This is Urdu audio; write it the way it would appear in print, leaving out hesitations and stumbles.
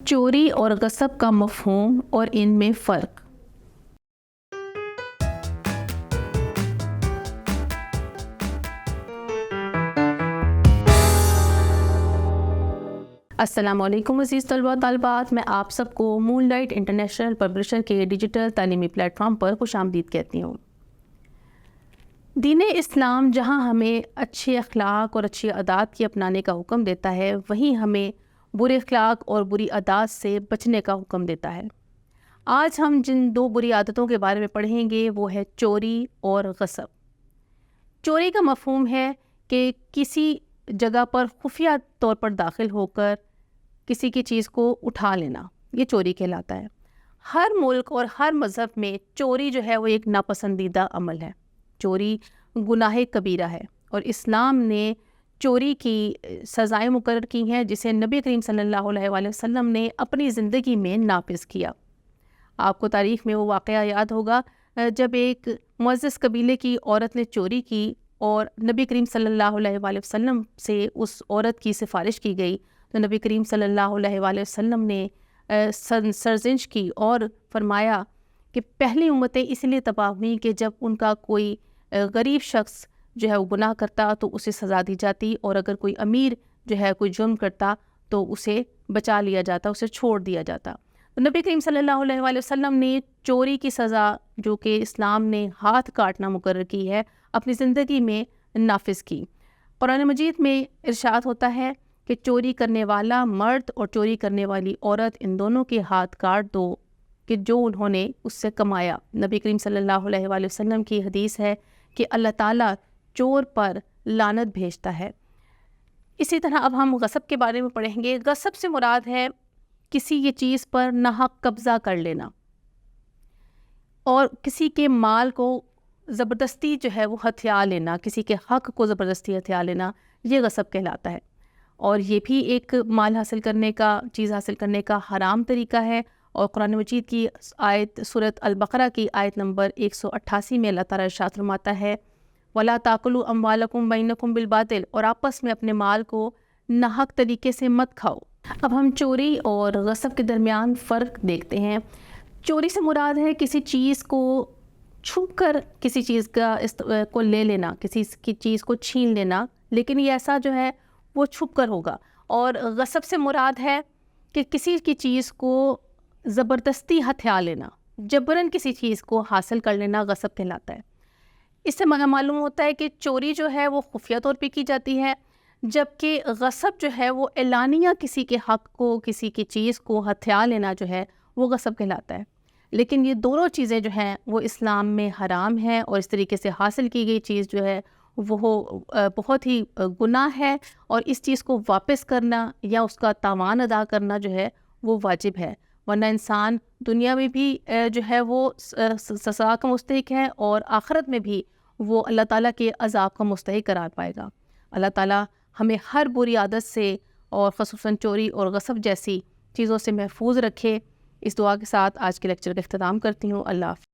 چوری اور غصب کا مفہوم اور ان میں فرق۔ السلام علیکم عزیز طلباء طالبات، میں آپ سب کو مون لائٹ انٹرنیشنل پبلشر کے ڈیجیٹل تعلیمی پلیٹ فارم پر خوش آمدید کہتی ہوں۔ دین اسلام جہاں ہمیں اچھے اخلاق اور اچھی عادات کی اپنانے کا حکم دیتا ہے، وہیں ہمیں برے اخلاق اور بری عادات سے بچنے کا حکم دیتا ہے۔ آج ہم جن دو بری عادتوں کے بارے میں پڑھیں گے وہ ہے چوری اور غصب۔ چوری کا مفہوم ہے کہ کسی جگہ پر خفیہ طور پر داخل ہو کر کسی کی چیز کو اٹھا لینا، یہ چوری کہلاتا ہے۔ ہر ملک اور ہر مذہب میں چوری جو ہے وہ ایک ناپسندیدہ عمل ہے۔ چوری گناہ کبیرہ ہے اور اسلام نے چوری کی سزائیں مقرر کی ہیں جسے نبی کریم صلی اللہ علیہ وآلہ وسلم نے اپنی زندگی میں نافذ کیا۔ آپ کو تاریخ میں وہ واقعہ یاد ہوگا جب ایک معزز قبیلے کی عورت نے چوری کی اور نبی کریم صلی اللہ علیہ وآلہ وسلم سے اس عورت کی سفارش کی گئی، تو نبی کریم صلی اللہ علیہ وآلہ وسلم نے سرزنش کی اور فرمایا کہ پہلی امتیں اس لیے تباہ ہوئیں کہ جب ان کا کوئی غریب شخص جو ہے وہ گناہ کرتا تو اسے سزا دی جاتی، اور اگر کوئی امیر جو ہے کوئی جرم کرتا تو اسے بچا لیا جاتا، اسے چھوڑ دیا جاتا۔ تو نبی کریم صلی اللہ علیہ وآلہ وسلم نے چوری کی سزا جو کہ اسلام نے ہاتھ کاٹنا مقرر کی ہے اپنی زندگی میں نافذ کی۔ قرآن مجید میں ارشاد ہوتا ہے کہ چوری کرنے والا مرد اور چوری کرنے والی عورت ان دونوں کے ہاتھ کاٹ دو کہ جو انہوں نے اس سے کمایا۔ نبی کریم صلی اللہ علیہ وآلہ وسلم کی حدیث ہے کہ اللہ تعالیٰ چور پر لعنت بھیجتا ہے۔ اسی طرح اب ہم غصب کے بارے میں پڑھیں گے۔ غصب سے مراد ہے کسی یہ چیز پر ناحق قبضہ کر لینا اور کسی کے مال کو زبردستی جو ہے وہ ہتھیا لینا، کسی کے حق کو زبردستی ہتھیا لینا، یہ غصب کہلاتا ہے۔ اور یہ بھی ایک مال حاصل کرنے کا، چیز حاصل کرنے کا حرام طریقہ ہے۔ اور قرآن مجید کی آیت سورۃ البقرہ کی آیت نمبر 188 میں اللہ تعالیٰ ارشاد فرماتا ہے وَلَا تَأْكُلُوا أَمْوَالَكُمْ بَيْنَكُمْ بِالْبَاطِلِ، اور آپس میں اپنے مال کو ناحق طریقے سے مت کھاؤ۔ اب ہم چوری اور غصب کے درمیان فرق دیکھتے ہیں۔ چوری سے مراد ہے کسی چیز کو چھپ کر کسی چیز کو لے لینا، کسی کی چیز کو چھین لینا، لیکن یہ ایسا جو ہے وہ چھپ کر ہوگا۔ اور غصب سے مراد ہے کہ کسی کی چیز کو زبردستی ہتھیا لینا، جبراً کسی چیز کو حاصل کر لینا غصب کہلاتا ہے۔ اس سے معلوم ہوتا ہے کہ چوری جو ہے وہ خفیہ طور پہ کی جاتی ہے، جبکہ غصب جو ہے وہ اعلانیہ کسی کے حق کو، کسی کی چیز کو ہتھیا لینا جو ہے وہ غصب کہلاتا ہے۔ لیکن یہ دونوں چیزیں جو ہیں وہ اسلام میں حرام ہیں، اور اس طریقے سے حاصل کی گئی چیز جو ہے وہ بہت ہی گناہ ہے، اور اس چیز کو واپس کرنا یا اس کا تاوان ادا کرنا جو ہے وہ واجب ہے، ورنہ انسان دنیا میں بھی جو ہے وہ سزا کا مستحق ہے، اور آخرت میں بھی وہ اللہ تعالیٰ کے عذاب کا مستحق قرار پائے گا۔ اللہ تعالیٰ ہمیں ہر بری عادت سے اور خصوصاً چوری اور غصب جیسی چیزوں سے محفوظ رکھے۔ اس دعا کے ساتھ آج کے لیکچر کا اختتام کرتی ہوں۔ اللہ حافظ۔